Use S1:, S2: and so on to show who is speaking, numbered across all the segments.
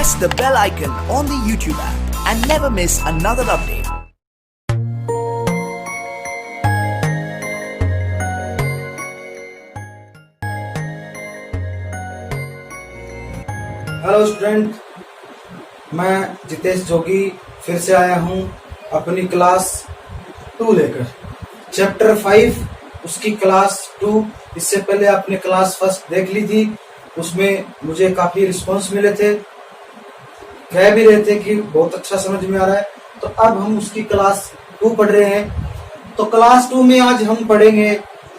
S1: Press the bell icon on the YouTube app and never miss another update.
S2: Hello student, मैं जितेश जोगी फिर से आया हूँ अपनी क्लास 2 लेकर। चैप्टर 5 उसकी क्लास 2। इससे पहले आपने क्लास फर्स्ट देख ली थी, उसमें मुझे काफी रिस्पॉन्स मिले थे, कह भी रहे थे कि बहुत अच्छा समझ में आ रहा है। तो अब हम उसकी क्लास 2 पढ़ रहे हैं। तो क्लास 2 में आज हम पढ़ेंगे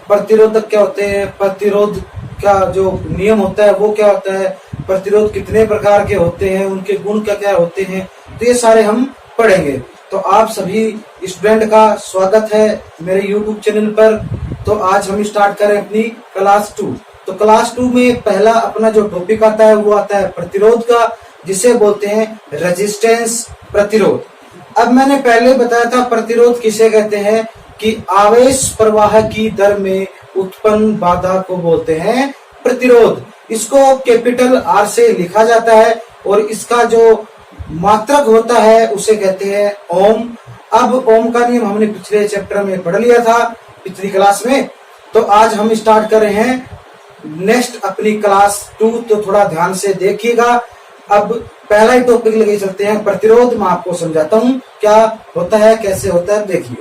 S2: प्रतिरोधक क्या होते हैं, प्रतिरोध का जो नियम होता है वो क्या होता है, प्रतिरोध कितने प्रकार के होते हैं, उनके गुण क्या क्या होते हैं, तो ये सारे हम पढ़ेंगे। तो आप सभी स्टूडेंट का स्वागत है मेरे YouTube चैनल पर। तो आज हम स्टार्ट करें अपनी क्लास 2। तो क्लास 2 में पहला अपना जो टॉपिक आता है वो आता है प्रतिरोध का, जिसे बोलते हैं रेजिस्टेंस प्रतिरोध। अब मैंने पहले बताया था प्रतिरोध किसे कहते हैं कि आवेश प्रवाह की दर में उत्पन्न बाधा को बोलते हैं प्रतिरोध। इसको कैपिटल R से लिखा जाता है और इसका जो मात्रक होता है उसे कहते हैं ओम। अब ओम का नियम हमने पिछले चैप्टर में पढ़ लिया था, पिछली क्लास में। तो आज हम स्टार्ट कर रहे हैं नेक्स्ट अपनी क्लास 2, तो थोड़ा ध्यान से देखिएगा। अब पहला ही टॉपिक लेके चलते हैं प्रतिरोध। मैं आपको समझाता हूं क्या होता है, कैसे होता है, देखिए।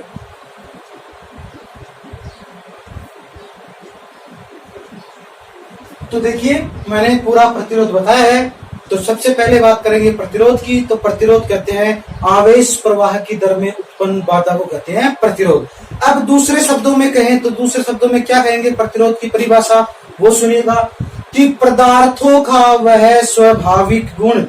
S2: तो देखिए मैंने पूरा प्रतिरोध बताया है। तो सबसे पहले बात करेंगे प्रतिरोध की। तो प्रतिरोध कहते हैं आवेश प्रवाह की दर में उत्पन्न बाधा को कहते हैं प्रतिरोध। अब दूसरे शब्दों में कहें तो दूसरे शब्दों में क्या कहेंगे प्रतिरोध की परिभाषा, वो सुनिएगा कि पदार्थों का वह स्वाभाविक गुण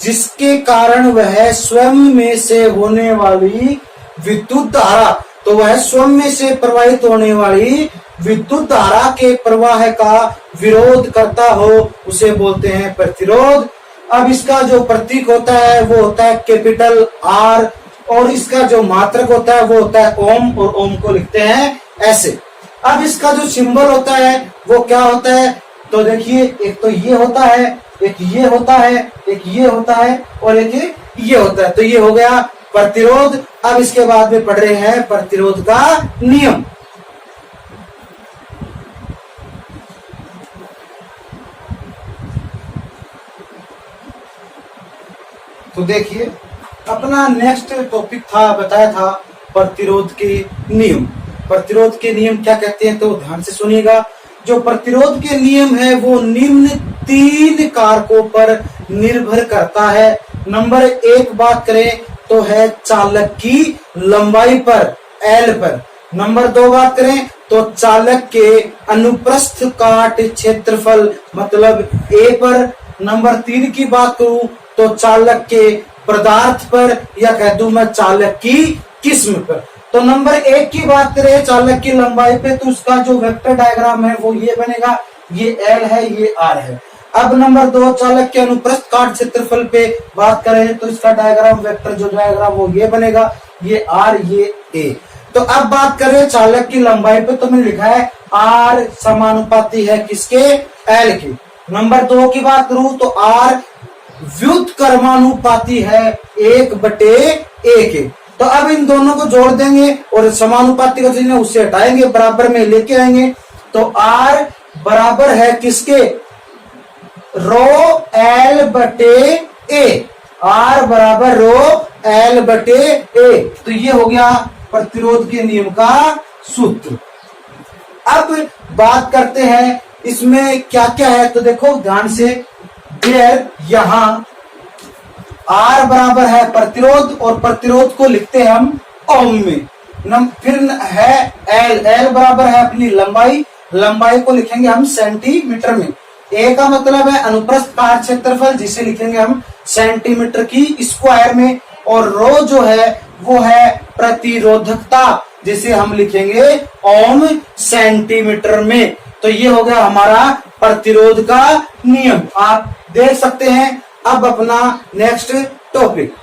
S2: जिसके कारण वह स्वयं में से होने वाली विद्युत धारा, तो वह स्वयं में से प्रवाहित होने वाली विद्युत धारा के प्रवाह का विरोध करता हो, उसे बोलते हैं प्रतिरोध। अब इसका जो प्रतीक होता है वो होता है कैपिटल R और इसका जो मात्रक होता है वो होता है ओम, और ओम को लिखते हैं ऐसे। अब इसका जो सिंबल होता है वो क्या होता है, तो देखिए एक तो ये होता है, एक ये होता है, एक ये होता है और एक ये होता है। तो ये हो गया प्रतिरोध। अब इसके बाद में पढ़ रहे हैं प्रतिरोध का नियम। तो देखिए अपना नेक्स्ट टॉपिक था, बताया था प्रतिरोध के नियम। प्रतिरोध के नियम क्या कहते हैं तो ध्यान से सुनिएगा। जो प्रतिरोध के नियम है वो निम्न 3 कारकों पर निर्भर करता है। नंबर 1 बात करें तो है चालक की लंबाई पर, L पर। नंबर 2 बात करें तो चालक के अनुप्रस्थ काट क्षेत्रफल मतलब A पर। नंबर 3 की बात करूं तो चालक के पदार्थ पर, या कह दूं मैं चालक की किस्म पर। तो नंबर 1 की बात करें चालक की लंबाई पे, तो उसका जो वेक्टर डायग्राम है वो ये बनेगा, ये L है, ये R है। अब नंबर 2 चालक के अनुप्रस्थ काट क्षेत्रफल पे बात करें तो इसका डायग्राम, वेक्टर जो डायग्राम वो ये बनेगा, ये R, ये A। तो अब बात करें चालक की लंबाई पे, तो मैंने लिखा है R समानुपाती है किसके, L के। नंबर 2 की बात करूं तो R व्युत्क्रमानुपाती है 1/A के। तो अब इन दोनों को जोड़ देंगे और समानुपाती का चिन्ह उससे हटाएंगे, बराबर में लेके आएंगे। तो R बराबर है किसके, रो L/A। R बराबर रो L/A। तो ये हो गया प्रतिरोध के नियम का सूत्र। अब बात करते हैं इसमें क्या क्या है, तो देखो ध्यान से। यहां R बराबर है प्रतिरोध और प्रतिरोध को लिखते हैं हम ओम में। फिर है L बराबर है अपनी लंबाई, लंबाई को लिखेंगे हम सेंटीमीटर में। A का मतलब है अनुप्रस्थ काट क्षेत्रफल, जिसे लिखेंगे हम सेंटीमीटर की स्क्वायर में। और रो जो है वो है प्रतिरोधकता, जिसे हम लिखेंगे ओम सेंटीमीटर में। तो ये हो गया हमारा प्रतिरोध का नियम, आप देख सकते हैं। अब अपना नेक्स्ट टॉपिक,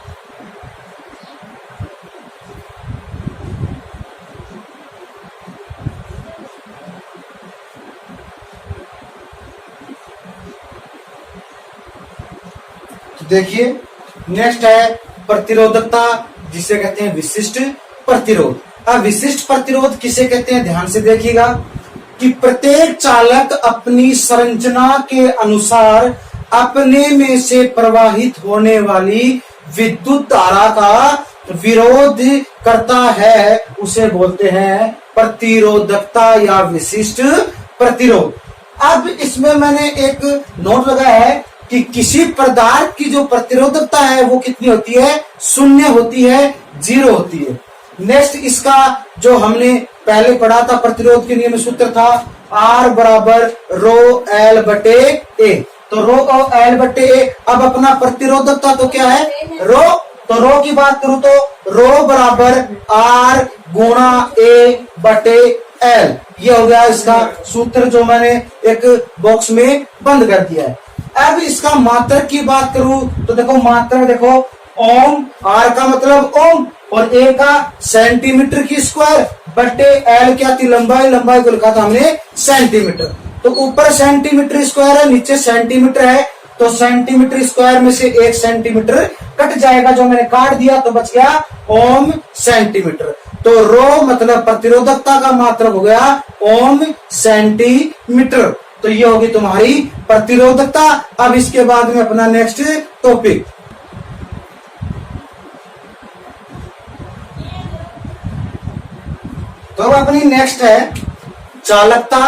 S2: देखिए नेक्स्ट है प्रतिरोधकता, जिसे कहते हैं विशिष्ट प्रतिरोध। अब विशिष्ट प्रतिरोध किसे कहते हैं, ध्यान से देखिएगा कि प्रत्येक चालक अपनी संरचना के अनुसार अपने में से प्रवाहित होने वाली विद्युत धारा का विरोध करता है, उसे बोलते हैं प्रतिरोधकता या विशिष्ट प्रतिरोध। अब इसमें मैंने एक नोट लगाया है कि किसी पदार्थ की जो प्रतिरोधकता है वो कितनी होती है, शून्य होती है, 0 होती है। नेक्स्ट इसका जो हमने पहले पढ़ा था प्रतिरोध के नियम सूत्र था R बराबर रो एल बटे ए। तो रो और एल बटे ए। अब अपना प्रतिरोधकता तो क्या है, रो। तो रो की बात करूं तो रो बराबर R गुणा ए बटे एल, ये हो गया इसका सूत्र जो मैंने एक बॉक्स में बंद कर दिया है। अब इसका मात्रक की बात करूं तो देखो मात्रक देखो ओम, आर का मतलब ओम और ए का सेंटीमीटर की स्क्वायर बटे एल क्या थी, लंबाई, लंबाई को लिखा था हमने सेंटीमीटर। तो ऊपर सेंटीमीटर स्क्वायर है, नीचे सेंटीमीटर है, तो सेंटीमीटर स्क्वायर में से 1 सेंटीमीटर कट जाएगा, जो मैंने काट दिया, तो बच गया ओम सेंटीमीटर। तो रो मतलब प्रतिरोधकता का मात्रक हो गया ओम सेंटीमीटर। तो ये होगी तुम्हारी प्रतिरोधकता। अब इसके बाद में अपना नेक्स्ट टॉपिक, तो अपनी नेक्स्ट है चालकता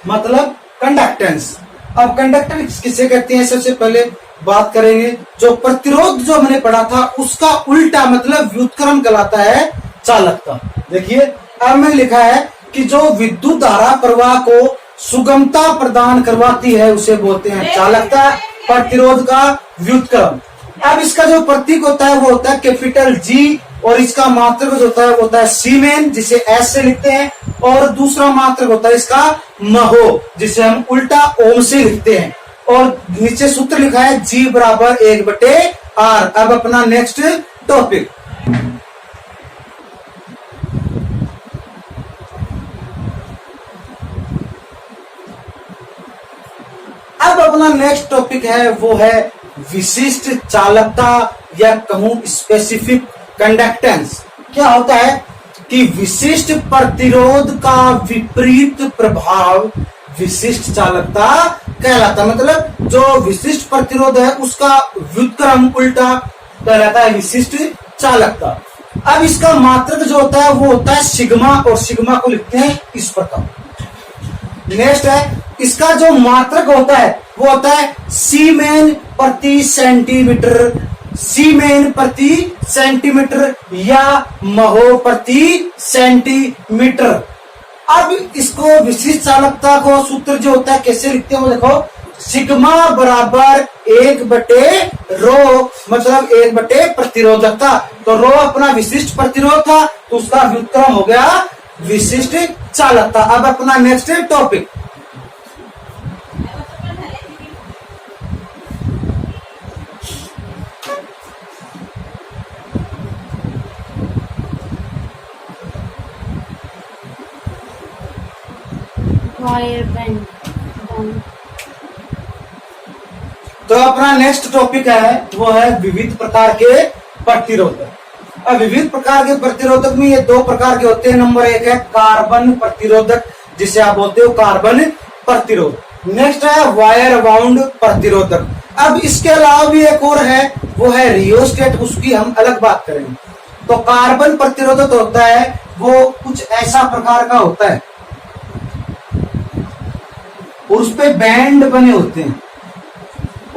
S2: मतलब कंडक्टेंस। अब कंडक्टेंस किसे कहते हैं, सबसे पहले बात करेंगे। जो प्रतिरोध जो हमने पढ़ा था उसका उल्टा मतलब व्युत्क्रम कहलाता है चालकता। देखिए अब में लिखा है कि जो विद्युत धारा प्रवाह को सुगमता प्रदान करवाती है उसे बोलते हैं चालकता, प्रतिरोध का व्युत्क्रम। अब इसका जो प्रतीक होता है वो होता है कैपिटल जी, और इसका मात्रक जो होता है वो होता है सीमेन, जिसे एस से लिखते हैं, और दूसरा मात्रक होता है इसका महो, जिसे हम उल्टा ओम से लिखते हैं। और नीचे सूत्र लिखा है जी बराबर 1 बटे आर। अब अपना नेक्स्ट टॉपिक, अब अपना नेक्स्ट टॉपिक है वो है विशिष्ट चालकता या कहूं स्पेसिफिक कंडक्टेंस। क्या होता है कि विशिष्ट प्रतिरोध का विपरीत प्रभाव विशिष्ट चालकता कहलाता है। मतलब जो विशिष्ट प्रतिरोध है उसका व्युत्क्रम उल्टा कहलाता है विशिष्ट चालकता। अब इसका मात्रक जो होता है वो होता है सिग्मा, और सिग्मा को लिखते हैं इस प्रकार। नेक्स्ट है इसका जो मात्रक होता है वो होता है सीमेन प्रति सेंटीमीटर, सीमेन प्रति सेंटीमीटर या महो प्रति सेंटीमीटर। अब इसको विशिष्ट चालकता को सूत्र जो होता है कैसे लिखते हैं वो देखो, सिग्मा बराबर 1 बटे रो मतलब 1 बटे प्रतिरोधकता। तो रो अपना विशिष्ट प्रतिरोध था तो उसका व्युत्क्रम हो गया विशिष्ट चालकता। अब अपना नेक्स्ट टॉपिक,
S3: वायर बैंड।
S2: तो अपना नेक्स्ट टॉपिक है वो है विविध प्रकार के प्रतिरोधक। अब विविध प्रकार के प्रतिरोधक में ये 2 प्रकार के होते हैं। नंबर 1 है कार्बन प्रतिरोधक, जिसे आप बोलते हो कार्बन प्रतिरोध। नेक्स्ट है वायर बाउंड प्रतिरोधक। अब इसके अलावा भी एक और है वो है रियोस्टेट, उसकी हम अलग बात करेंगे। तो कार्बन प्रतिरोधक होता है वो कुछ ऐसा प्रकार का होता है और उस पे बैंड बने होते हैं,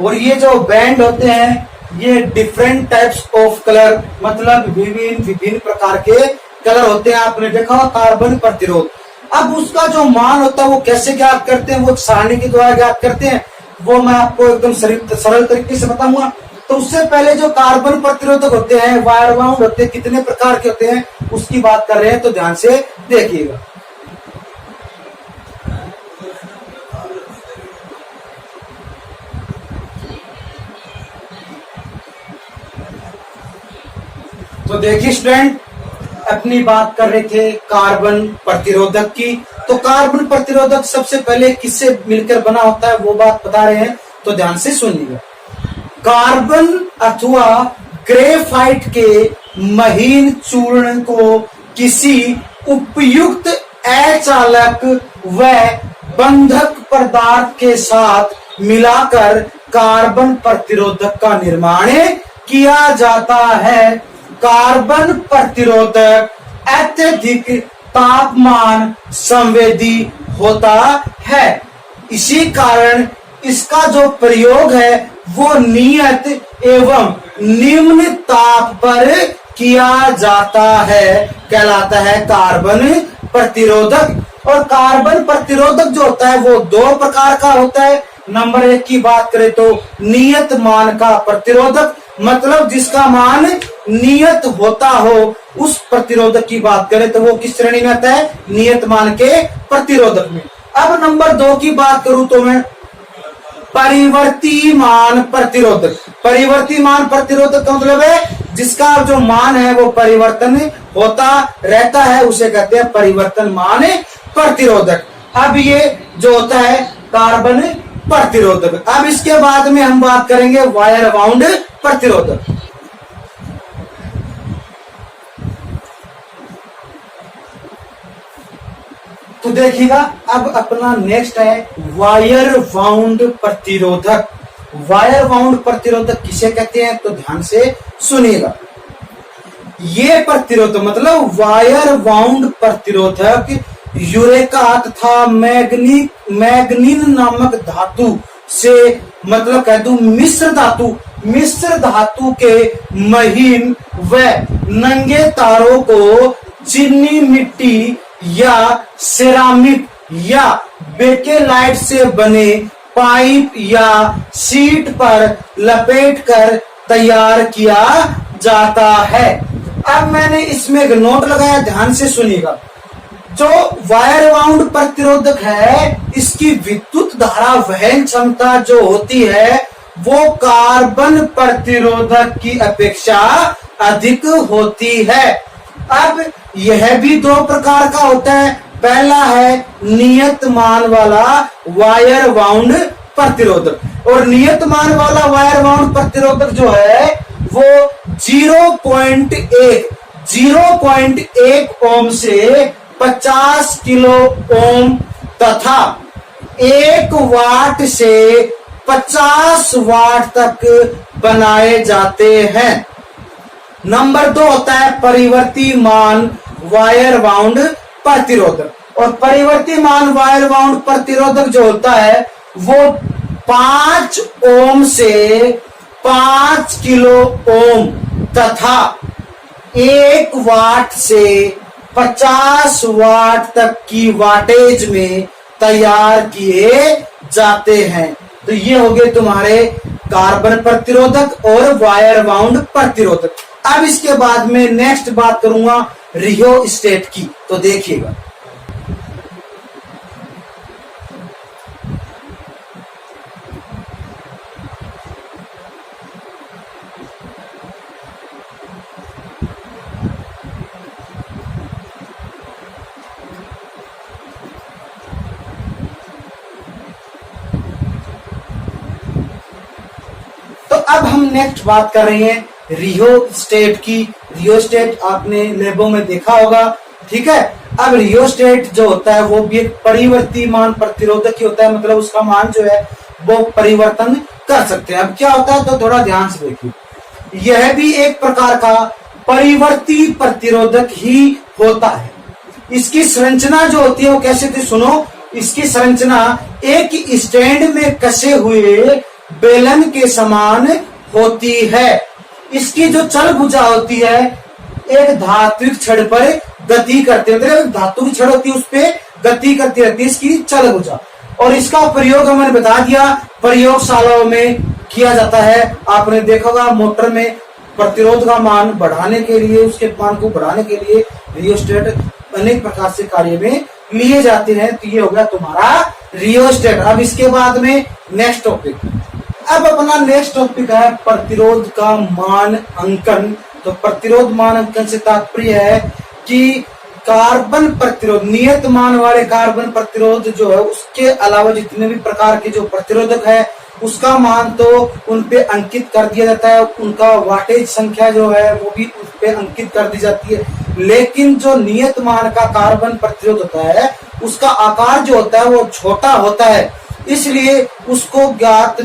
S2: और ये जो बैंड होते हैं ये डिफरेंट टाइप्स ऑफ कलर मतलब विभिन्न प्रकार के कलर होते हैं। आपने देखा होगा कार्बन प्रतिरोध। अब उसका जो मान होता है वो कैसे ज्ञात करते हैं, वो सारणी के द्वारा ज्ञात करते हैं, वो मैं आपको एकदम सरल तरीके से बताऊंगा। तो उससे पहले जो कार्बन प्रतिरोधक होते हैं, वायर बाउंड होते हैं, कितने प्रकार के होते हैं उसकी बात कर रहे हैं, तो ध्यान से देखिएगा। तो देखिए स्टूडेंट, अपनी बात कर रहे थे कार्बन प्रतिरोधक की। तो कार्बन प्रतिरोधक सबसे पहले किससे मिलकर बना होता है वो बात बता रहे हैं, तो ध्यान से सुनिएगा। कार्बन अथवा ग्रेफाइट के महीन चूर्ण को किसी उपयुक्त अचालक व बंधक पदार्थ के साथ मिलाकर कार्बन प्रतिरोधक का निर्माण किया जाता है। कार्बन प्रतिरोधक अत्यधिक तापमान संवेदी होता है, इसी कारण इसका जो प्रयोग है वो नियत एवं निम्न ताप पर किया जाता है, कहलाता है कार्बन प्रतिरोधक। और कार्बन प्रतिरोधक जो होता है वो दो प्रकार का होता है। नंबर 1 की बात करें तो नियत मान का प्रतिरोधक, मतलब जिसका मान नियत होता हो, उस प्रतिरोधक की बात करें तो वो किस श्रेणी में आता है, नियत मान के प्रतिरोधक में। अब नंबर 2 की बात करूं तो मैं परिवर्तीमान प्रतिरोधक। परिवर्तीमान प्रतिरोधक का मतलब है जिसका जो मान है वो परिवर्तन होता रहता है, उसे कहते हैं परिवर्तनमान प्रतिरोधक। अब ये जो होता है कार्बन प्रतिरोधक। अब इसके बाद में हम बात करेंगे वायर बाउंड प्रतिरोधक। तो देखिएगा, अब अपना नेक्स्ट है वायर बाउंड प्रतिरोधक। वायर बाउंड प्रतिरोधक किसे कहते हैं तो ध्यान से सुनिएगा। ये प्रतिरोधक मतलब वायर बाउंड प्रतिरोधक यूरेका तथा मैग्नीन नामक धातु से, मतलब कह दूं मिश्र धातु के महीन व नंगे तारों को चीनी मिट्टी या सिरामिक या बेकेलाइट से बने पाइप या शीट पर लपेटकर तैयार किया जाता है। अब मैंने इसमें एक नोट लगाया, ध्यान से सुनिएगा। जो वायर बाउंड प्रतिरोधक है, इसकी विद्युत धारा वहन क्षमता जो होती है वो कार्बन प्रतिरोधक की अपेक्षा अधिक होती है। अब यह भी दो प्रकार का होता है। पहला है नियत मान वाला वायर बाउंड प्रतिरोधक, और नियत मान वाला वायर बाउंड प्रतिरोधक जो है वो 0.1 ओम से 50 किलो ओम तथा 1 वाट से 50 वाट तक बनाए जाते हैं। नंबर 2 होता है परिवर्ती मान वायर बाउंड प्रतिरोधक, और परिवर्ती मान वायर बाउंड प्रतिरोधक जो होता है वो 5 ओम से 5 किलो ओम तथा 1 वाट से 50 वाट तक की वाटेज में तैयार किए जाते हैं। तो ये हो गए तुम्हारे कार्बन प्रतिरोधक और वायर बाउंड प्रतिरोधक। अब इसके बाद में नेक्स्ट बात करूंगा रियोस्टेट की, तो देखिएगा। तो अब हम नेक्स्ट बात कर रहे हैं रियोस्टेट की। रियोस्टेट आपने लैबों में देखा होगा, ठीक है। अब रियोस्टेट जो होता है वो भी एक परिवर्ती मान प्रतिरोधक ही होता है, मतलब उसका मान जो है वो परिवर्तन कर सकते हैं। अब क्या होता है तो थोड़ा ध्यान से देखिए, यह भी एक प्रकार का परिवर्ती प्रतिरोधक ही होता है। इसकी संरचना जो होती है वो कैसे थी सुनो। इसकी संरचना एक स्टैंड में कसे हुए बेलन के समान होती है। इसकी जो चल भुजा होती है एक धात्विक छड़ पर गति करती है, मतलब धातु की छड़ होती है उस पर गति करती रहती है इसकी चल भुजा। और इसका प्रयोग हमने बता दिया प्रयोगशालाओं में किया जाता है। आपने देखा होगा मोटर में प्रतिरोध का मान बढ़ाने के लिए, उसके मान को बढ़ाने के लिए रियोस्टेट अनेक प्रकार से कार्य में लिए जाते हैं। तो ये हो गया तुम्हारा रियोस्टेट। अब इसके बाद में नेक्स्ट टॉपिक, अब अपना नेक्स्ट टॉपिक है प्रतिरोध का मान अंकन। तो प्रतिरोध मान अंकन से तात्पर्य है कि कार्बन प्रतिरोध, नियत मान वाले कार्बन प्रतिरोध जो है उसके अलावा जितने भी प्रकार के जो प्रतिरोधक है उसका मान तो उन पे अंकित कर दिया जाता है, उनका वाटेज संख्या जो है वो भी उस पे अंकित कर दी जाती है। लेकिन जो नियत मान का कार्बन प्रतिरोध होता है उसका आकार जो होता है वो छोटा होता है, इसलिए उसको ज्ञात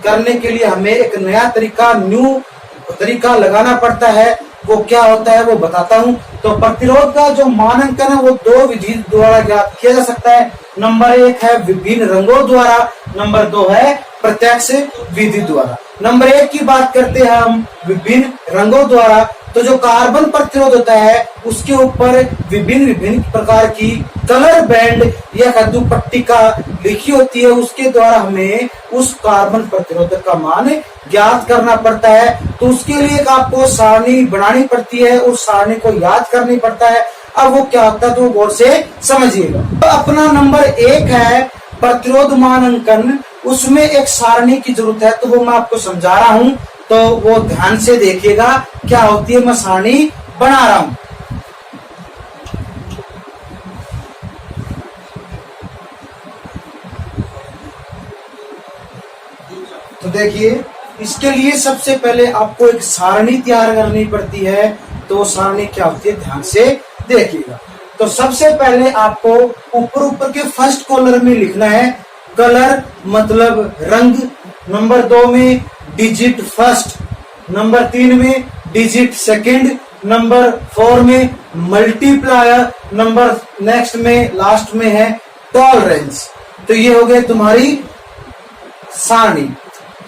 S2: करने के लिए हमें एक नया तरीका लगाना पड़ता है। वो क्या होता है वो बताता हूं। तो प्रतिरोध का जो मानांकन है वो दो विधि द्वारा ज्ञात किया जा सकता है। नंबर 1 है विभिन्न रंगों द्वारा, नंबर 2 है प्रत्यक्ष विधि द्वारा। नंबर 1 की बात करते हैं हम विभिन्न रंगों द्वारा। तो जो कार्बन प्रतिरोध होता है उसके ऊपर विभिन्न प्रकार की कलर बैंड या कद्दू पट्टिका लिखी होती है, उसके द्वारा हमें उस कार्बन प्रतिरोधक का मान ज्ञात करना पड़ता है। तो उसके लिए आपको सारणी बनानी पड़ती है और सारणी को याद करनी पड़ता है। अब वो क्या होता है तो गौर से समझिएगा। तो अपना नंबर 1 है प्रतिरोध मानांकन, उसमें एक सारणी की जरूरत है, तो वो मैं आपको समझा रहा हूं, तो वो ध्यान से देखिएगा क्या होती है। मैं सारणी बना रहा हूं। तो देखिए इसके लिए सबसे पहले आपको एक सारणी तैयार करनी पड़ती है। तो सारणी क्या होती है ध्यान से देखिएगा। तो सबसे पहले आपको ऊपर के फर्स्ट कॉलम में लिखना है कलर मतलब रंग, नंबर 2 में डिजिट फर्स्ट, नंबर 3 में डिजिट सेकंड, नंबर 4 में मल्टीप्लायर, नंबर नेक्स्ट में लास्ट में है टॉलरेंस। तो ये हो गए तुम्हारी सारणी।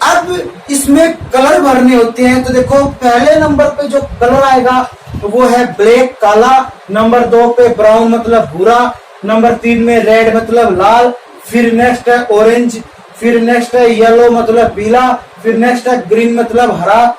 S2: अब इसमें कलर भरने होते हैं। तो देखो पहले नंबर पे जो कलर आएगा वो है ब्लैक काला, नंबर 2 पे ब्राउन मतलब भूरा, नंबर 3 में रेड मतलब लाल, फिर नेक्स्ट है ऑरेंज, फिर नेक्स्ट है येलो मतलब पीला, फिर नेक्स्ट है ग्रीन मतलब हरा,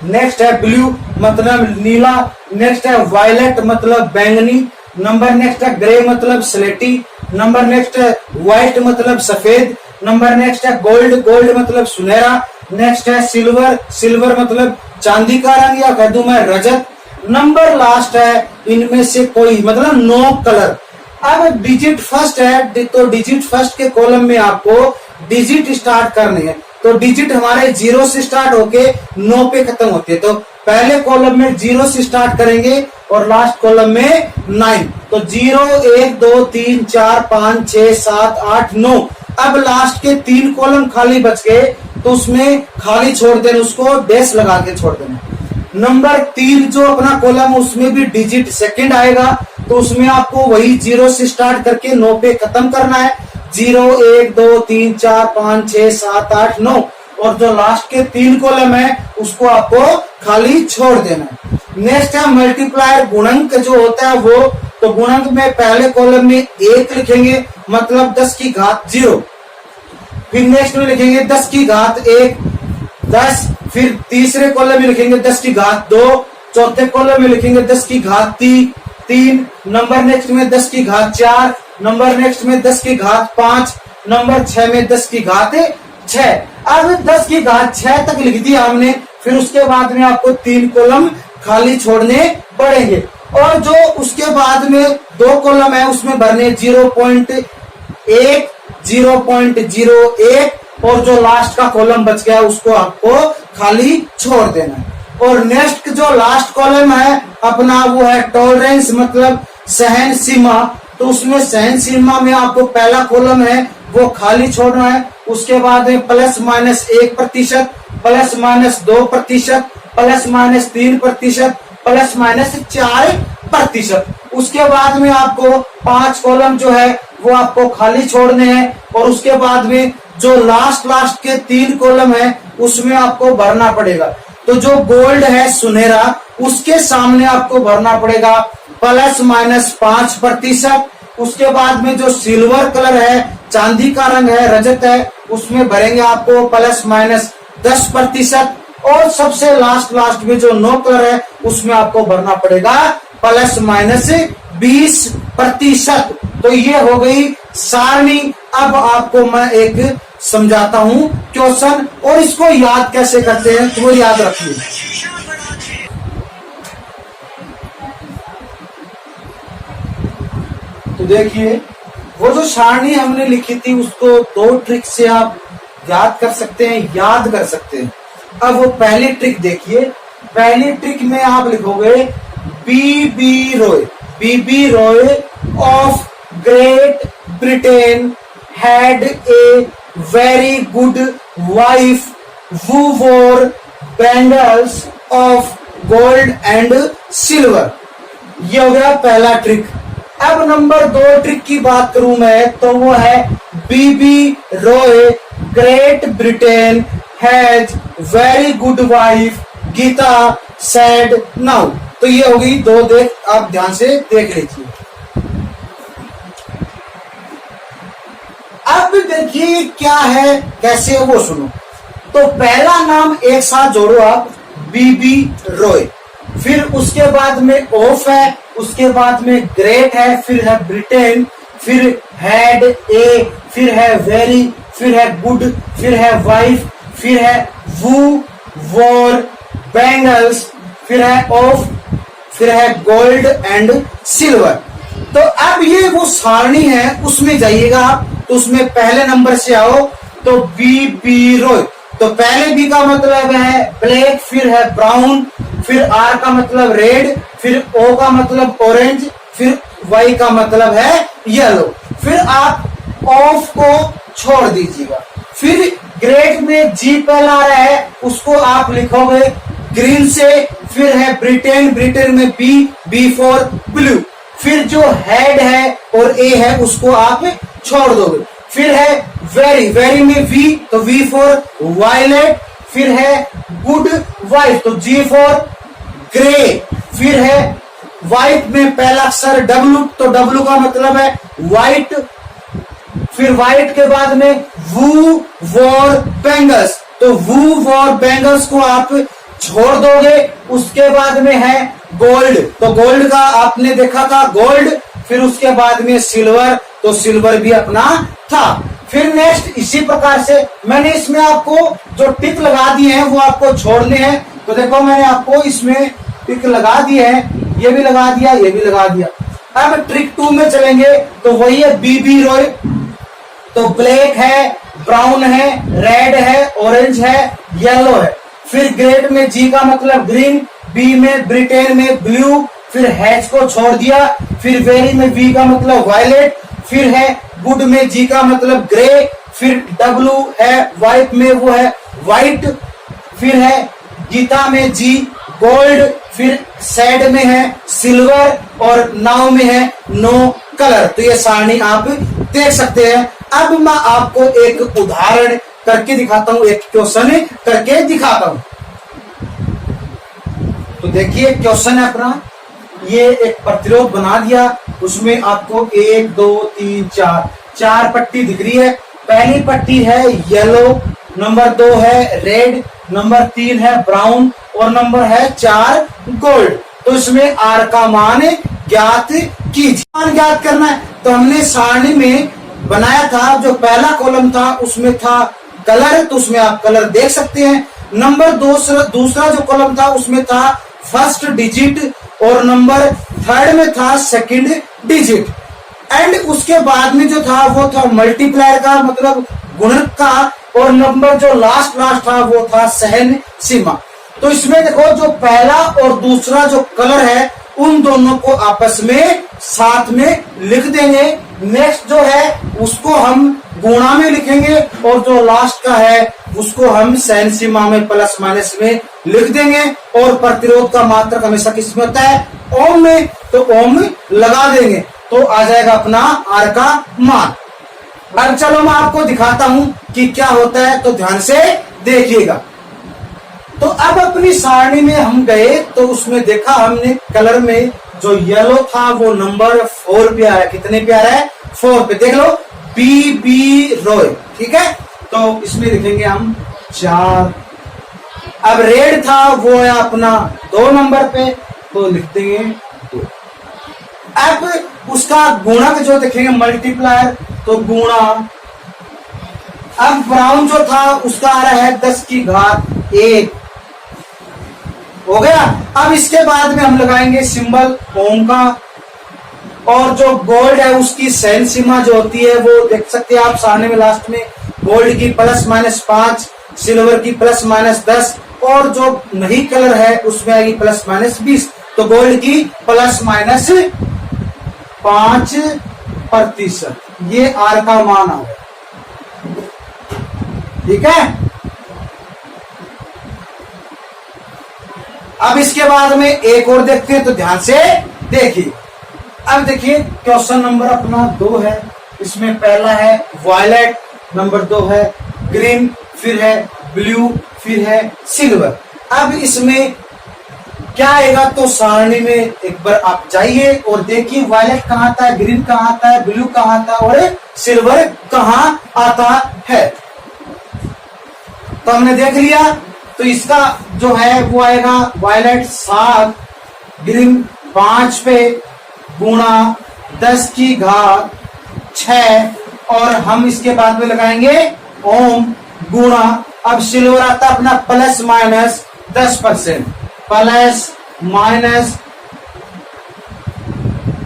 S2: नेक्स्ट है ब्लू मतलब नीला, नेक्स्ट है वायलेट मतलब बैंगनी, नंबर नेक्स्ट है ग्रे मतलब स्लेटी, नंबर नेक्स्ट है व्हाइट मतलब सफेद, नंबर नेक्स्ट है गोल्ड मतलब सुनहरा, नेक्स्ट है सिल्वर मतलब चांदी का रंग या कह दूं मैं रजत, नंबर लास्ट है इनमें से कोई मतलब नो कलर। अब डिजिट फर्स्ट है तो डिजिट फर्स्ट के कॉलम में आपको डिजिट स्टार्ट करने हैं। तो डिजिट हमारे 0 से स्टार्ट होके 9 पे खत्म होते हैं। तो पहले कॉलम में 0 से स्टार्ट करेंगे और लास्ट कॉलम में 9। तो 0 1 2 3 4 5 6 7 8 9। अब लास्ट के 3 कॉलम खाली बच गए तो उसमें खाली छोड़ देना, उसको डैश लगा के छोड़ देना। नंबर 3 जो अपना कॉलम उसमें भी डिजिट सेकंड आएगा, तो उसमें आपको वही 0 से स्टार्ट करके 9 पे खत्म करना है। 0 1 2 3 4 5 6 7 8 9 और जो लास्ट के 3 कॉलम है उसको आपको खाली छोड़ देना है। नेक्स्ट है मल्टीप्लायर गुणक जो होता है वो, तो गुणक में पहले कॉलम में 1 लिखेंगे मतलब 10 की घात 0, फिर नेक्स्ट में लिखेंगे 10 की घात 1 10, फिर तीसरे कॉलम में लिखेंगे 10 की घात 2, चौथे कॉलम में लिखेंगे 10 की घात 3, नंबर नेक्स्ट में 10 की घात 4, नंबर नेक्स्ट में 10 की घात 5, नंबर 6 में 10 की घात 6। अब 10 की घात 6 तक लिख दिया हमने, फिर उसके बाद में आपको 3 कॉलम खाली छोड़ने पड़ेंगे और जो उसके बाद में 2 कॉलम है उसमें भरने 0.1 0.01 और जो लास्ट का कॉलम बच गया उसको आपको खाली छोड़ देना है। और नेक्स्ट जो लास्ट कॉलम है अपना वो है टॉलरेंस मतलब सहन सीमा। तो उसमें सहन सीमा में आपको पहला कॉलम है वो खाली छोड़ना है, उसके बाद में ±1%, ±2%, ±3%, ±4%। उसके बाद में आपको 5 कॉलम जो है वो आपको खाली छोड़ने हैं और उसके बाद में जो लास्ट के 3 कॉलम है उसमें आपको भरना पड़ेगा। तो जो गोल्ड है सुनहरा उसके सामने आपको भरना पड़ेगा ±5%। उसके बाद में जो सिल्वर कलर है चांदी का रंग है रजत है उसमें भरेंगे आपको ±10% और सबसे लास्ट में जो नो कलर है उसमें आपको भरना पड़ेगा ±20%। तो ये हो गई सारणी। अब आपको मैं एक समझाता हूं क्वेश्चन और इसको याद कैसे करते हैं तो वो याद रखिए। तो देखिए वो जो सारणी हमने लिखी थी उसको 2 ट्रिक से आप याद कर सकते हैं। अब वो पहली ट्रिक देखिए। पहली ट्रिक में आप लिखोगे B B Roy of Great Britain had a very good wife who wore bangles of gold and silver। ये हो गया पहला ट्रिक। अब नंबर 2 ट्रिक की बात करूं मैं तो वो है B B Roy Great Britain has very good wife Gita said now. तो ये होगी 2, देख आप ध्यान से देख लीजिए। अब देखिए क्या है, कैसे वो सुनो। तो पहला नाम एक साथ जोड़ो आप, बीबी रॉय, फिर उसके बाद में ऑफ है, उसके बाद में ग्रेट है, फिर है ब्रिटेन, फिर हैड ए, फिर है वेरी, फिर है गुड, फिर है वाइफ, फिर है वू वॉर बैंगल्स, फिर है ऑफ, फिर है गोल्ड एंड सिल्वर। तो अब ये वो सारणी है, उसमें जाइएगा आप। तो उसमें पहले नंबर से आओ तो बीबी रॉय। तो पहले बी का मतलब है ब्लैक, फिर है ब्राउन, फिर आर का मतलब रेड, फिर ओ का मतलब ऑरेंज, फिर वाई का मतलब है येलो। फिर आप ऑफ को छोड़ दीजिएगा। फिर ग्रेट में जी पहला आ रहा है, उसको आप लिखोगे ग्रीन से। फिर है ब्रिटेन, ब्रिटेन में बी फॉर ब्लू। फिर जो हेड है और ए है उसको आप छोड़ दोगे। फिर है वेरी, वेरी में वी, तो वी फॉर वायलेट। फिर है गुड वाइफ, तो जी फॉर ग्रे। फिर है वाइट में पहला अक्षर डब्लू, तो डब्लू का मतलब है वाइट। फिर वाइट के बाद में वू वॉर बैंगल्स, तो वू वॉर बैंगल्स को आप छोड़ दोगे। उसके बाद में है गोल्ड, तो गोल्ड का आपने देखा था गोल्ड। फिर उसके बाद में सिल्वर, तो सिल्वर भी अपना था। फिर नेक्स्ट इसी प्रकार से मैंने इसमें आपको जो टिक लगा दिए हैं वो आपको छोड़ने हैं। तो देखो मैंने आपको इसमें टिक लगा दिए हैं, ये भी लगा दिया, ये भी लगा दिया। अब ट्रिक 2 में चलेंगे तो वही है बीबी रॉय। तो ब्लैक है, ब्राउन है, रेड है, ऑरेंज है, येलो है। फिर ग्रेट में जी का मतलब ग्रीन, बी में ब्रिटेन में ब्लू, फिर हैच को छोड़ दिया। फिर वेरी में वी का मतलब वायलेट, फिर है गुड में जी का मतलब ग्रे, फिर डब्लू है वाइट में वो है वाइट, फिर है गीता में जी गोल्ड, फिर सैड में है सिल्वर और नाउ में है नो कलर। तो ये सारणी आप देख सकते हैं। अब मैं आपको एक उदाहरण करके दिखाता हूं, एक क्वेश्चन करके दिखाता हूं। तो देखिए क्वेश्चन है अपना, ये एक प्रतिरोध बना दिया, उसमें आपको 1 2 3 4 पट्टी दिख रही है। पहली पट्टी है येलो, नंबर 2 है रेड, नंबर 3 है ब्राउन और नंबर है 4 गोल्ड। तो इसमें आर का मान ज्ञात कीजिए। मान ज्ञात करना है तो हमने सारणी में बनाया था, जो पहला कॉलम था उसमें था कलर, तो उसमें आप कलर देख सकते हैं। नंबर दूसरा जो कॉलम था उसमें था फर्स्ट डिजिट और नंबर 3rd में था सेकंड डिजिट। एंड उसके बाद में जो था वो था मल्टीप्लायर का मतलब गुणक का, और नंबर जो लास्ट था वो था सहन सीमा। तो इसमें देखो जो पहला और दूसरा जो कलर है उन दोनों को आपस में साथ में लिख देंगे। नेक्स्ट जो है उसको हम गुणा में लिखेंगे और जो लास्ट का है उसको हम सहन सीमा में प्लस माइनस में लिख देंगे। और प्रतिरोध का मात्रक हमेशा किस में होता है? ओम में, तो ओम लगा देंगे तो आ जाएगा अपना आर का मान। अब चलो मैं आपको दिखाता हूं कि क्या होता है, तो ध्यान से देखिएगा। तो अब अपनी सारणी में हम गए तो उसमें देखा हमने कलर में जो येलो था वो नंबर 4 पे आ रहा है। कितने पे आ रहा है? 4 पे। देख लो बीबी रॉय, ठीक है। तो इसमें लिखेंगे हम 4। अब रेड था वो है अपना 2 नंबर पे, तो लिख देंगे 2। अब उसका गुणक जो देखेंगे मल्टीप्लायर, तो गुणा। अब ब्राउन जो था उसका आ रहा है 10 की घात 1 हो गया। अब इसके बाद में हम लगाएंगे सिंबल ओम का, और जो गोल्ड है उसकी सहन सीमा जो होती है वो देख सकते हैं आप सामने में लास्ट में गोल्ड की प्लस माइनस 5, सिल्वर की प्लस माइनस 10 और जो नहीं कलर है उसमें आएगी प्लस माइनस 20। तो गोल्ड की प्लस माइनस 5%, ये आर का मान होगा। ठीक है। अब इसके बाद में एक और देखते हैं, तो ध्यान से देखिए। अब देखिए क्वेश्चन नंबर अपना 2 है। इसमें पहला है वायलेट, नंबर 2 है ग्रीन, फिर है ब्लू, फिर है सिल्वर। अब इसमें क्या आएगा, तो सारणी में एक बार आप जाइए और देखिए वायलेट कहाँ आता है, ग्रीन कहाँ आता है, ब्लू कहाँ आता है और सिल्वर कहाँ आता है। तो हमने देख लिया। तो इसका जो है वो आएगा वायलेट 7, ग्रीन 5 पे गुणा 10 की घात 6 और हम इसके बाद में लगाएंगे ओम गुणा। अब सिल्वर आता अपना प्लस माइनस 10%, प्लस माइनस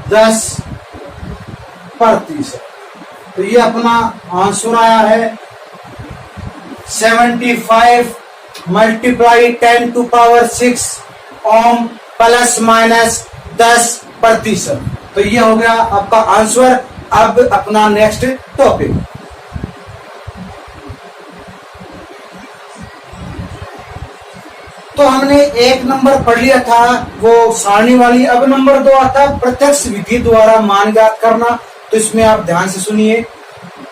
S2: 10%। तो ये अपना आंसर आया है 75 multiply 10 to power 6 ohm plus minus 10%। तो ये हो गया आपका आंसर। अब अपना नेक्स्ट टॉपिक, तो हमने 1 नंबर पढ़ लिया था वो सारणी वाली। अब नंबर 2 आता है प्रत्यक्ष विधि द्वारा मान ज्ञात करना। तो इसमें आप ध्यान से सुनिए।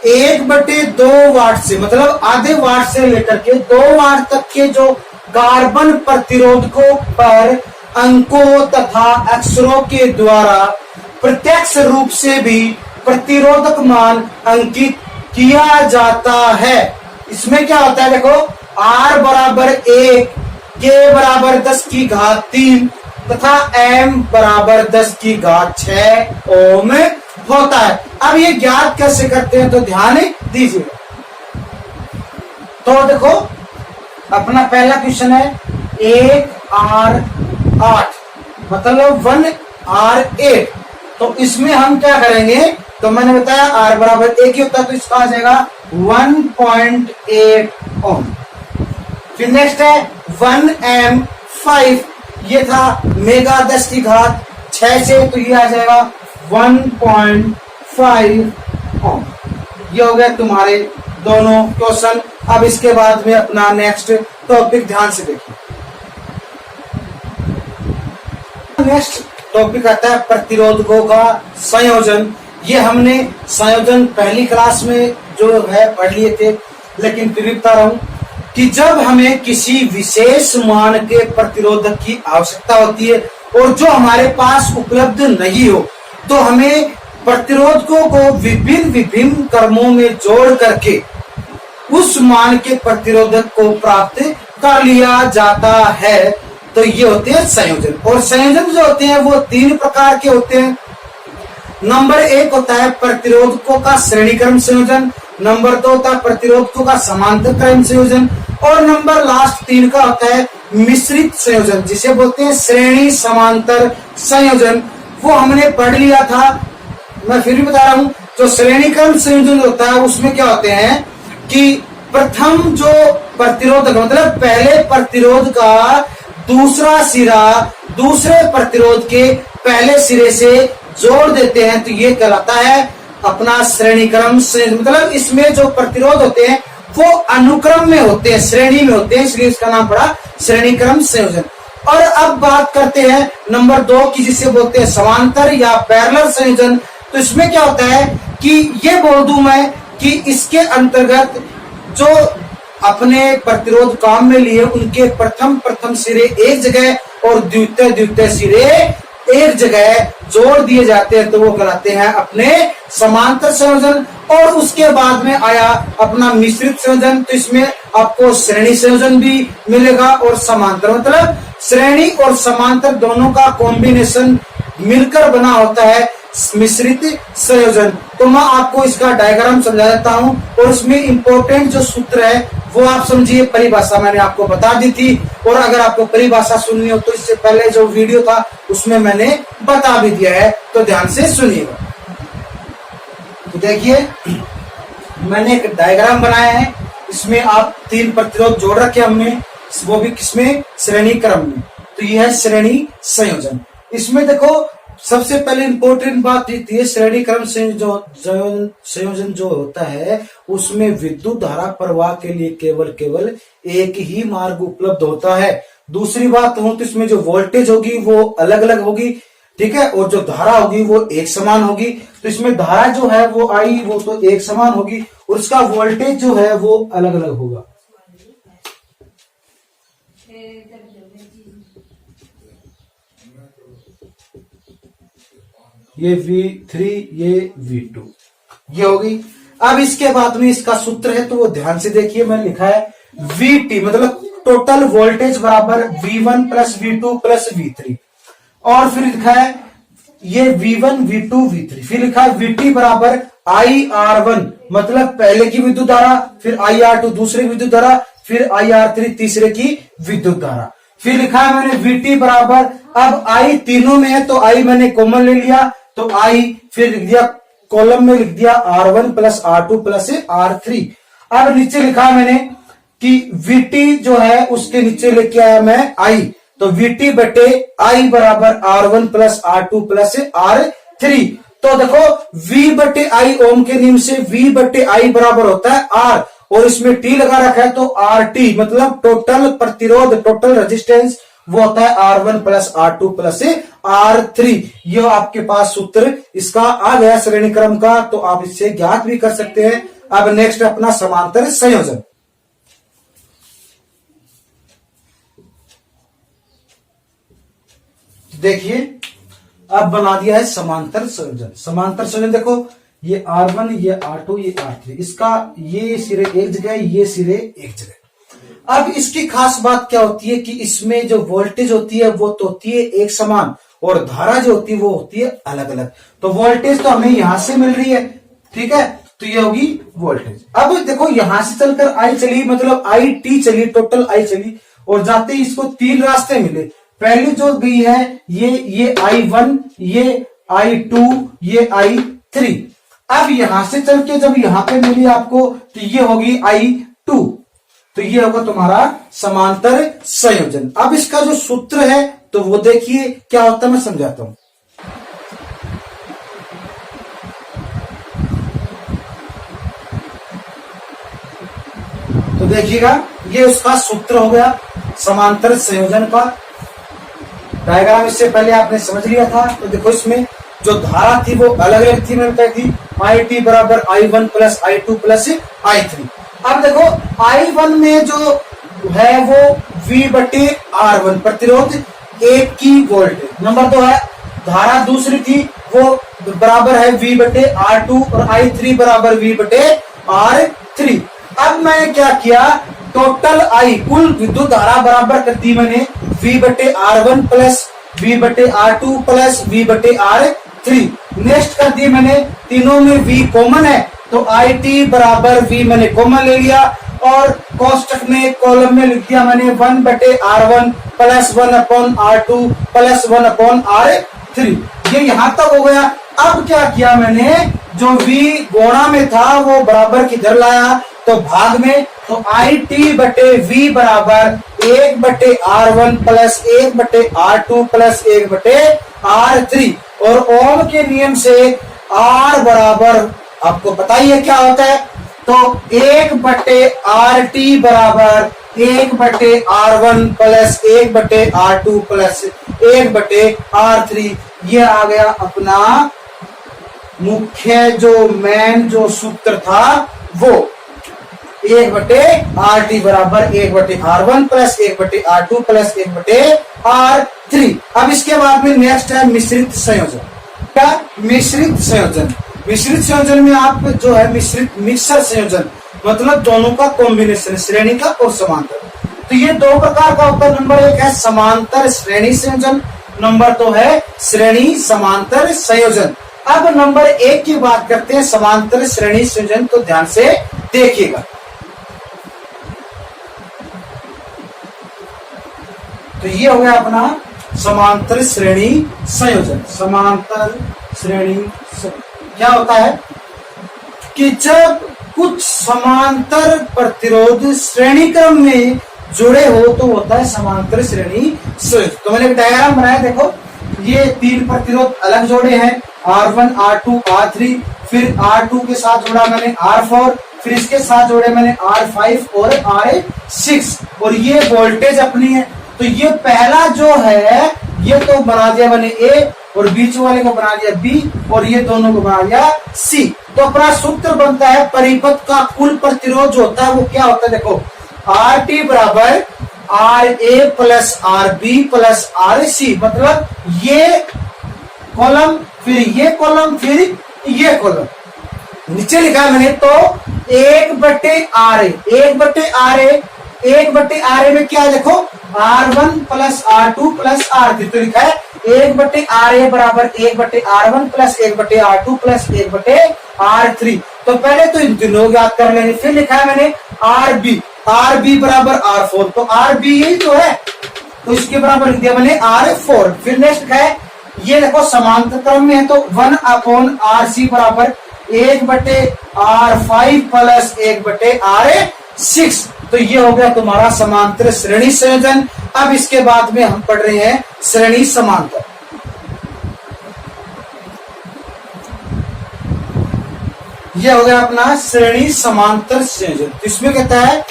S2: 1/2 वाट से मतलब आधे वाट से लेकर के 2 वाट तक के जो कार्बन प्रतिरोधकों पर अंकों तथा अक्षरों के द्वारा प्रत्यक्ष रूप से भी प्रतिरोधक मान अंकित किया जाता है। इसमें क्या होता है, देखो R बराबर 1, K बराबर 10 की घात 3 तथा M बराबर 10 की घात 6 ओम होता है। अब ये ज्ञात कैसे करते हैं, तो ध्यान दीजिए। तो देखो अपना पहला क्वेश्चन है 1R8 मतलब 1R8। तो इसमें हम क्या करेंगे, तो मैंने बताया R बराबर 1 ही होता है, तो इसका आ जाएगा 1.8 ओम। फिर नेक्स्ट है 1M5, ये था मेगा 10 की घात 6 से, तो ये आ जाएगा 1.5 ओम। ये हो गया तुम्हारे दोनों क्वेश्चन। अब इसके बाद में अपना नेक्स्ट टॉपिक ध्यान से देखिए। नेक्स्ट टॉपिक आता है प्रतिरोधकों का संयोजन। ये हमने संयोजन पहली क्लास में जो है पढ़ लिए थे, लेकिन फिर भी बता रहा हूं कि जब हमें किसी विशेष मान के प्रतिरोधक की आवश्यकता होती है और जो हमारे पास उपलब्ध नहीं हो, तो हमें प्रतिरोधकों को विभिन्न विभिन्न क्रमों में जोड़ करके उस मान के प्रतिरोधक को प्राप्त कर लिया जाता है। तो ये होते हैं संयोजन। और संयोजन जो होते हैं वो 3 प्रकार के होते हैं। नंबर 1 होता है प्रतिरोधकों का श्रेणी क्रम संयोजन, नंबर 2 होता है प्रतिरोधकों का समांतर क्रम संयोजन और नंबर लास्ट 3 का होता है मिश्रित संयोजन, जिसे बोलते हैं श्रेणी समांतर संयोजन। वो हमने पढ़ लिया था, मैं फिर भी बता रहा हूं। जो श्रेणी क्रम संयोजन होता है उसमें क्या होते हैं कि प्रथम जो प्रतिरोधक मतलब पहले प्रतिरोध का दूसरा सिरा दूसरे प्रतिरोध के पहले सिरे से जोड़ देते हैं, तो ये कहलाता है अपना श्रेणी क्रम संयोजन। मतलब इसमें जो प्रतिरोध होते हैं वो अनुक्रम में होते हैं, श्रेणी में होते हैं, इसलिए इसका नाम पड़ा श्रेणी क्रम संयोजन। और अब बात करते हैं नंबर 2 की, जिसे बोलते हैं समांतर या पैरेलल संयोजन। तो इसमें क्या होता है कि ये बोल दूं मैं कि इसके अंतर्गत जो अपने प्रतिरोध काम में लिए उनके प्रथम सिरे एक जगह और द्वितीय सिरे एक जगह जोड़ दिए जाते हैं, तो वो कहलाते हैं अपने समांतर संयोजन। और उसके बाद में आया अपना मिश्रित संयोजन। तो इसमें आपको श्रेणी संयोजन भी मिलेगा और समांतर, मतलब श्रेणी और समांतर दोनों का कॉम्बिनेशन मिलकर बना होता है मिश्रित संयोजन। तो मैं आपको इसका डायग्राम समझा देता हूं और इसमें इंपॉर्टेंट जो सूत्र है वो आप समझिए। परिभाषा मैंने आपको बता दी थी, और अगर आपको परिभाषा सुननी हो तो इससे पहले जो वीडियो था उसमें मैंने बता भी दिया है, तो ध्यान से सुनिएगा। तो देखिए मैंने एक डायग्राम बनाया है, इसमें आप 3 प्रतिरोध जोड़ रखे हमने, वो भी किसमें, श्रेणी क्रम में। तो यह है श्रेणी संयोजन। इसमें देखो सबसे पहले इंपॉर्टेंट बात ये है, श्रेणी क्रम संयोजन जो होता है उसमें विद्युत धारा प्रवाह के लिए केवल एक ही मार्ग उपलब्ध होता है। दूसरी बात हो तो इसमें जो वोल्टेज होगी वो अलग अलग होगी, ठीक है, और जो धारा होगी वो एक समान होगी। तो इसमें धारा जो है वो आई वो तो एक समान होगी और उसका वोल्टेज जो है वो अलग अलग होगा। ये V3 ये V2 ये होगी। अब इसके बाद में इसका सूत्र है तो वो ध्यान से देखिए, मैंने लिखा है VT मतलब टोटल वोल्टेज बराबर V1 plus V2 plus V3, और फिर लिखा है ये V1 V2 V3, फिर लिखा है VT बराबर IR1 मतलब पहले की विद्युत धारा, फिर IR2 दूसरे की विद्युत धारा, फिर IR3 तीसरे की विद्युत धारा। फिर लिखा है मैंने VT बराबर, अब I तीनों में है तो I मैंने कॉमन ले लिया तो I, फिर लिख दिया कॉलम में लिख दिया R1 plus R2 plus R3। अब नीचे लिखा है मैंने कि VT जो है उसके नीचे लेके आया मैं I, तो VT बटे I बराबर R1 plus R2 plus R3। तो देखो V बटे I ओम के नियम से V बटे I बराबर होता है R, और इसमें T लगा रखा है तो RT मतलब टोटल प्रतिरोध टोटल रेजिस्टेंस वो होता है R1 plus R2 plus R3। ये आपके पास सूत्र इसका आ गया श्रेणी क्रम का, तो आप इससे ज्ञात भी कर सकते हैं। अब नेक्स्ट अपना समांतर संयोजन। देखिए अब बना दिया है समांतर संयोजन। समांतर संयोजन देखो ये R1 ये R2 ये R3, इसका ये सिरे एक जगह ये सिरे एक जगह। अब इसकी खास बात क्या होती है कि इसमें जो वोल्टेज होती है वो तो होती है एक समान, और धारा जो होती है वो होती है अलग अलग। तो वोल्टेज तो हमें यहां से मिल रही है, ठीक है, तो ये होगी वोल्टेज। अब देखो यहां से चलकर आई चली मतलब आई टी चली, टोटल आई चली, और जाते ही इसको 3 रास्ते मिले। पहली जो गई है ये I1 ये I2 ये I3। अब यहां से चल के जब यहां पे मिली आपको तो ये होगी I2, तो ये होगा तुम्हारा समांतर संयोजन। अब इसका जो सूत्र है तो वो देखिए क्या होता है, मैं समझाता हूं। तो देखिएगा ये उसका सूत्र हो गया समांतर संयोजन का। डायग्राम इससे पहले आपने समझ लिया था। तो देखो इसमें जो धारा थी वो अलग अलग थी, मैंने बताई थी I t बराबर I1 plus I2 plus I3। अब देखो I1 में जो है वो V बटे R1 प्रतिरोध एक की वोल्टेज, नंबर 2 है धारा दूसरी थी वो बराबर है V बटे R2 और I3 बराबर V बटे R3। अब मैंने क्या किया, टोटल I कुल विद्युत धारा बराबर कर दी मैंने V बटे R1 प्लस V बटे R2 प्लस V बटे R3। नेक्स्ट कर दी मैंने, तीनों में V कॉमन है तो IT बराबर V मैंने कॉमन ले लिया, और कोष्टक में कॉलम में लिख दिया मैंने 1 बटे R1 plus 1 upon R2 plus 1 upon R3। ये यहां तक हो गया। अब क्या किया मैंने, जो V गुणा में था वो बराबर किधर लाया तो भाग में, तो IT बटे V बराबर 1 बटे R1 प्लस 1 बटे R2 प्लस 1 बटे R3। और ओम के नियम से R बराबर आपको पता ही है क्या होता है, तो 1 बटे RT बराबर 1 बटे R1 प्लस 1 बटे R2 प्लस 1 बटे R3। ये आ गया अपना मुख्य जो मेन जो सूत्र था वो 1 बटे RT बराबर 1 बटे R1 प्लस 1 बटे R2 प्लस 1 बटे R3। अब इसके बाद में नेक्स्ट है मिश्रित संयोजन। क्या मिश्रित संयोजन, मिश्रित संयोजन में आप जो है मिश्रित मिक्सर संयोजन मतलब दोनों का कॉम्बिनेशन श्रेणी का और समांतर। तो ये 2 प्रकार का होता है। नंबर 1 है समांतर श्रेणी संयोजन, नंबर 2 है श्रेणी समांतर संयोजन। अब नंबर 1 की बात करते हैं समांतर श्रेणी संयोजन, तो ध्यान से देखिएगा। तो ये हो गया अपना समांतर श्रेणी संयोजन। समांतर श्रेणी क्या होता है कि जब कुछ समांतर प्रतिरोध श्रेणी क्रम में जुड़े हो तो होता है समांतर श्रेणी संयोजन। तो मैंने एक डायग्राम बनाया, देखो ये 3 प्रतिरोध अलग जोड़े हैं, R1 R2 R3, फिर R2 के साथ जोड़ा मैंने R4, फिर इसके साथ जोड़े मैंने R5 और R6, और ये वोल्टेज अपनी है। तो ये पहला जो है ये तो बना दिया मैंने A, और बीच वाले को बना दिया B, और ये दोनों को बना दिया C। तो अपना सूत्र बनता है परिपथ का कुल प्रतिरोध जो होता है वो क्या होता है, देखो RT बराबर RA plus RB plus RC, मतलब ये कॉलम फिर ये कॉलम फिर ये कॉलम, नीचे लिखा है मैंने तो 1/RA, 1/RA में क्या है, देखो R1 plus R2 plus R3, तो लिखा है 1/RA बराबर 1/R1 plus 1/R2 plus 1/R3। तो पहले तो इन तीनों को याद कर लेंगे। फिर लिखा है मैंने RB बराबर R4, तो RB यही तो है, तो इसके बराबर लिख दिया मैंने R4। फिर नेक्स्ट लिखा है, ये देखो समांतर क्रम में है तो 1/RC बराबर 1/R5 प्लस 1/R6, तो ये हो गया तुम्हारा समांतर श्रेणी संयोजन। अब इसके बाद में हम पढ़ रहे हैं श्रेणी समांतर। ये हो गया अपना श्रेणी समांतर संयोजन। इसमें कहता है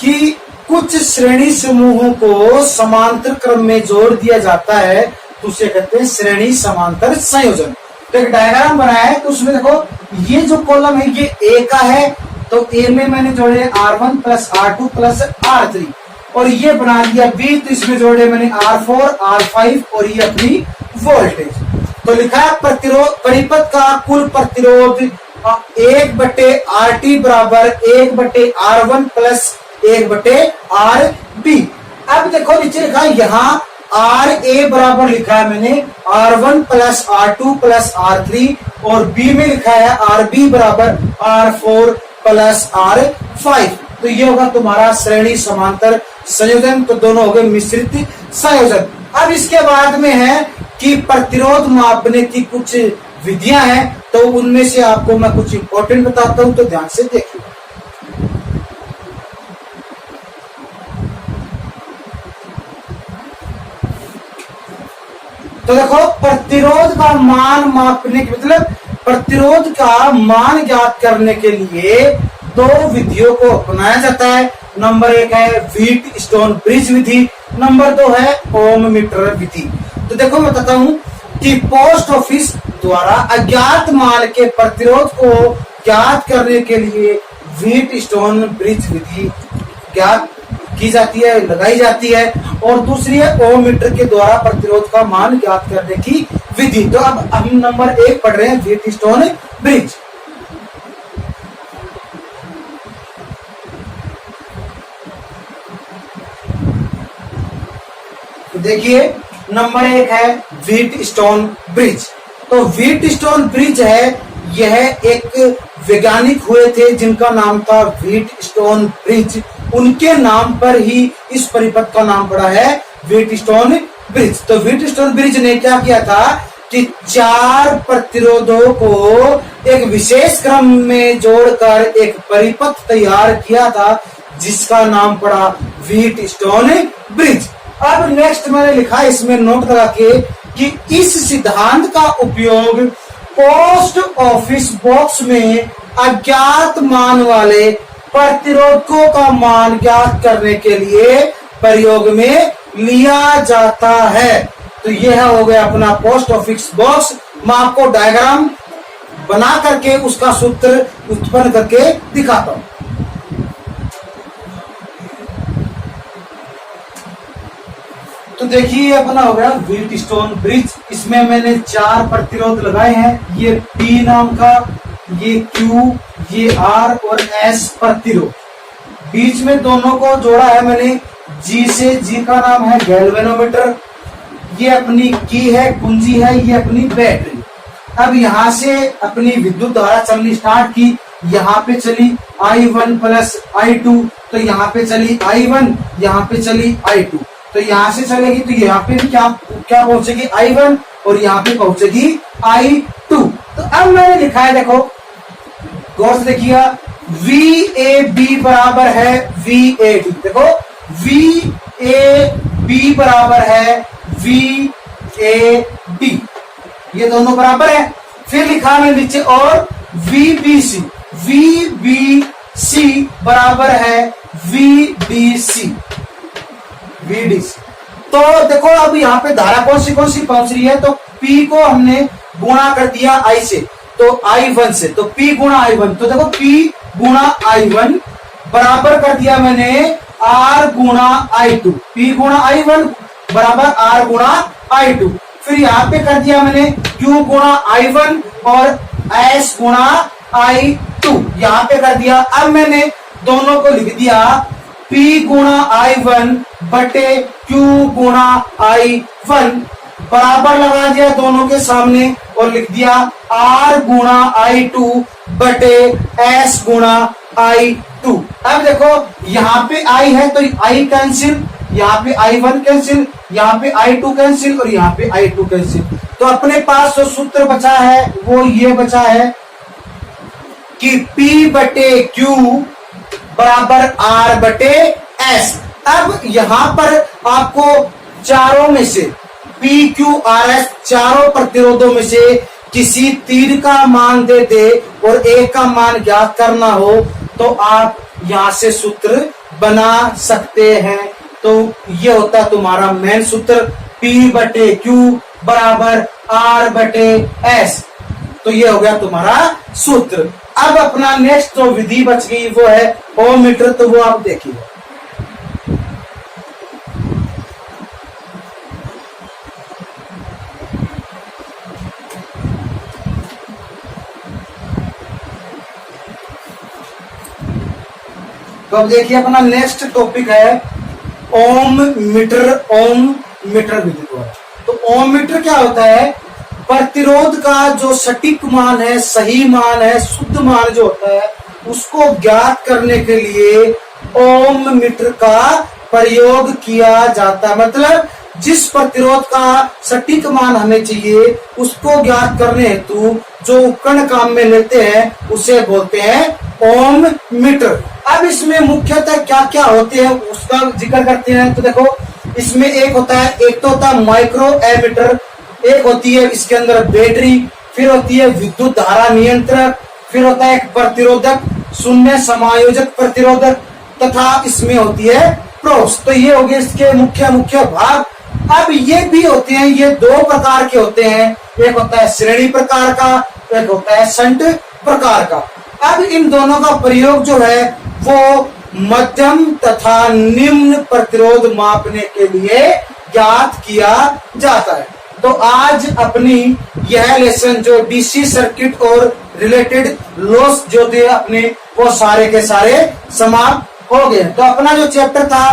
S2: कि कुछ श्रेणी समूहों को समांतर क्रम में जोड़ दिया जाता है तो उसे कहते हैं श्रेणी समांतर संयोजन। तो एक डायग्राम बनाया है, तो उसमें देखो ये जो कॉलम है ये A का है, तो A में मैंने जोड़े R1 plus R2 plus R3, और ये बना दिया B, तो इसमें जोड़े मैंने R4 R5 और ये अपनी वोल्टेज। तो लिखा है प्रतिरोध परिपथ का कुल प्रतिरोध 1/RT बराबर 1/R1 प्लस 1/RB। अब देखो नीचे लिखा है यहाँ RA बराबर लिखा है मैंने R1 plus R2 plus R3, और B में लिखा है RB बराबर R4 प्लस R5। तो ये होगा तुम्हारा श्रेणी समांतर संयोजन। तो दोनों हो गए मिश्रित संयोजन। अब इसके बाद में है कि प्रतिरोध मापने की कुछ विधियां हैं, तो उनमें से आपको मैं कुछ इंपॉर्टेंट बताता हूं, तो ध्यान से देखिए। तो देखो प्रतिरोध का मान मापने के मतलब प्रतिरोध का मान ज्ञात करने के लिए 2 विधियों को अपनाया जाता है। नंबर 1 है व्हीट स्टोन ब्रिज विधि, नंबर 2 है ओम मीटर विधि। तो देखो मैं बताता हूं कि पोस्ट ऑफिस द्वारा अज्ञात मान के प्रतिरोध को ज्ञात करने के लिए व्हीट स्टोन ब्रिज विधि ज्ञात की जाती है, लगाई जाती है, और दूसरी है ओम मीटर के द्वारा प्रतिरोध का मान ज्ञात करने की विधि। तो अब हम नंबर 1 पढ़ रहे हैं व्हीट स्टोन ब्रिज। तो देखिए नंबर 1 है व्हीट स्टोन ब्रिज। तो व्हीट स्टोन ब्रिज है, यह एक वैज्ञानिक हुए थे जिनका नाम था व्हीट स्टोन ब्रिज, उनके नाम पर ही इस परिपथ का नाम पड़ा है व्हीट स्टोन ब्रिज। तो व्हीट स्टोन ब्रिज ने क्या किया था कि 4 प्रतिरोधों को एक विशेष क्रम में जोड़कर एक परिपथ तैयार किया था जिसका नाम पड़ा व्हीट स्टोन ब्रिज। अब नेक्स्ट मैंने लिखा इसमें नोट लगा के कि इस सिद्धांत का उपयोग पोस्ट ऑफिस बॉक्स में अज्ञात मान वाले प्रतिरोधकों का मान ज्ञात करने के लिए प्रयोग में लिया जाता है। तो यह हो गया अपना पोस्ट ऑफिस बॉक्स। मैं आपको डायग्राम बना करके उसका सूत्र उत्पन्न करके दिखाता हूं। तो देखिए अपना हो गया व्हीट स्टोन ब्रिज। इसमें मैंने 4 प्रतिरोध लगाए हैं, ये P नाम का, ये Q, ये R और S प्रतिरोध। बीच में दोनों को जोड़ा है मैंने G से, G का नाम है गैल्वेनोमीटर, ये अपनी की है, कुंजी है, ये अपनी बैटरी। अब यहां से अपनी विद्युत धारा चलनी स्टार्ट की, यहाँ पे चली I1 प्लस I2, तो यहाँ पे चली I1, यहाँ पे चली I2, तो यहां से चलेगी तो यहाँ पे भी क्या पहुंचेगी I1 और यहाँ पे पहुंचेगी I2। तो अब मैंने लिखा है, देखो गौर से देखिएगा, VAB बराबर है VAD। देखो VAB बराबर है VAD, ये दोनों बराबर है। फिर लिखा है नीचे और VBC बराबर है VDC। तो देखो अब यहाँ पे धारा कौन सी पहुंच रही है, तो P को हमने गुणा कर दिया I से, तो I1 से, तो P गुणा I1। तो देखो P गुणा I1 बराबर कर दिया मैंने R गुणा I2। P गुणा I1 बराबर R गुणा I2। फिर यहाँ पे कर दिया मैंने Q गुणा I1 और S गुणा I2, यहाँ पे कर दिया। अब मैंने दोनों को लिख दिया P गुणा I1 बटे Q गुणा I1 बराबर लगा दिया दोनों के सामने और लिख दिया R गुणा I2 बटे S गुणा I2। अब देखो यहाँ पे I है तो I कैंसिल, यहाँ पे I1 कैंसिल, यहाँ पे I2 कैंसिल और यहाँ पे I2 कैंसिल। तो अपने पास जो सूत्र बचा है वो ये बचा है कि P बटे Q बराबर R बटे S। अब यहां पर आपको चारों में से PQRS चारों प्रतिरोधों में से किसी तीन का मान दे दे और एक का मान ज्ञात करना हो तो आप यहां से सूत्र बना सकते हैं। तो ये होता है तुम्हारा मेन सूत्र P बटे Q बराबर R बटे S। तो ये हो गया तुम्हारा सूत्र। अब अपना नेक्स्ट जो विधि बच गई वो है ओम मीटर, तो वो आप देखिए। तो अब देखिए अपना नेक्स्ट टॉपिक है ओम मीटर विधि। तो ओम मीटर क्या होता है, प्रतिरोध का जो सटीक मान है, सही मान है, शुद्ध मान जो होता है उसको ज्ञात करने के लिए ओम मीटर का प्रयोग किया जाता है। मतलब जिस प्रतिरोध का सटीक मान हमें चाहिए उसको ज्ञात करने हेतु जो उपकरण काम में लेते हैं उसे बोलते हैं ओम मीटर। अब इसमें मुख्यतः क्या क्या होते हैं उसका जिक्र करते हैं। तो देखो इसमें एक तो होता है माइक्रो एमीटर, एक होती है इसके अंदर बैटरी, फिर होती है विद्युत धारा नियंत्रक, फिर होता है एक प्रतिरोधक, शून्य समायोजक प्रतिरोधक, तथा इसमें होती है प्रोब्स। तो ये हो गए इसके मुख्य भाग। अब ये भी होते हैं, ये दो प्रकार के होते हैं, एक होता है श्रेणी प्रकार का, एक होता है शंट प्रकार का। अब इन दोनों का प्रयोग जो है वो मध्यम तथा निम्न प्रतिरोध मापने के लिए ज्ञात किया जाता है। तो आज अपनी यह लेसन जो डीसी सर्किट और रिलेटेड लॉस जो थे अपने वो सारे के सारे समाप्त हो गए। तो अपना जो चैप्टर था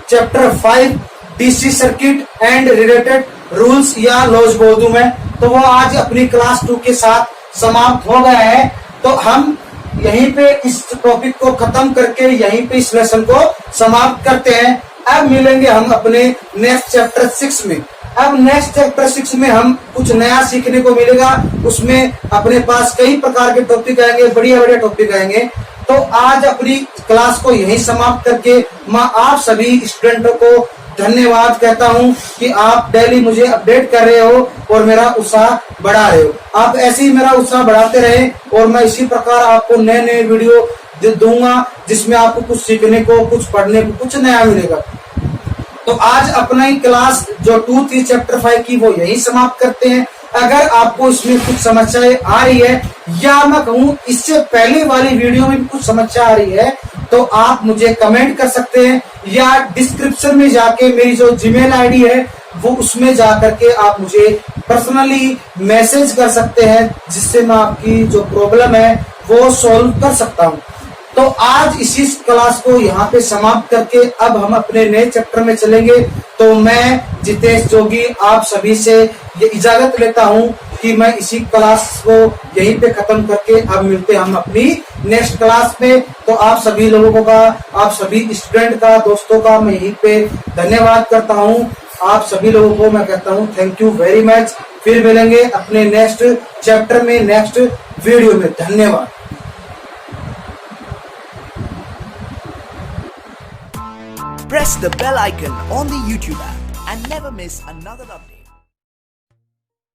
S2: chapter 5 DC circuit and related rules या लॉस बोल दूं मैं, तो वो आज अपनी क्लास 2 के साथ समाप्त हो गया है। तो हम यहीं पे इस टॉपिक को खत्म करके यहीं पे इस लेसन को समाप्त करते हैं। अब मिलेंगे हम अपने नेक्स्ट चैप्टर 6 में। अब नेक्स्ट चैप्टर 6 में हम कुछ नया सीखने को मिलेगा, उसमें अपने पास कई प्रकार के टॉपिक आएंगे, बढ़िया टॉपिक आएंगे। तो आज अपनी क्लास को यहीं समाप्त करके मैं आप सभी स्टूडेंटों को धन्यवाद कहता हूं कि आप डेली मुझे अपडेट कर रहे हो और मेरा उत्साह बढ़ा रहे हो। आप ऐसे ही मेरा उत्साह बढ़ाते रहे और मैं इसी प्रकार आपको नए वीडियो दूंगा जिसमें आपको कुछ सीखने को, कुछ पढ़ने को, कुछ नया मिलेगा। तो आज अपना ही क्लास जो 2, 3 चैप्टर 5 की वो यही समाप्त करते हैं। अगर आपको इसमें कुछ समस्याएं आ रही है या मैं कहूँ इससे पहले वाली वीडियो में भी कुछ समस्या आ रही है तो आप मुझे कमेंट कर सकते हैं या डिस्क्रिप्शन में जाके मेरी जो जीमेल आईडी है वो उसमें जाकर के आप मुझे पर्सनली मैसेज कर सकते हैं जिससे मैं आपकी जो प्रॉब्लम है वो सॉल्व कर सकता हूँ। तो आज इसी क्लास को यहाँ पे समाप्त करके अब हम अपने नए चैप्टर में चलेंगे। तो मैं जितेश जोगी आप सभी से ये इजाजत लेता हूँ कि मैं इसी क्लास को यहीं पे खत्म करके अब मिलते हम अपनी नेक्स्ट क्लास में। तो आप सभी लोगों का, आप सभी स्टूडेंट का, दोस्तों का मैं यहीं पे धन्यवाद करता हूँ। आप सभी लोगों को मैं कहता हूँ थैंक यू वेरी मच। फिर मिलेंगे अपने नेक्स्ट चैप्टर में, नेक्स्ट वीडियो में। धन्यवाद।
S1: press the bell icon on the YouTube app and never miss another update.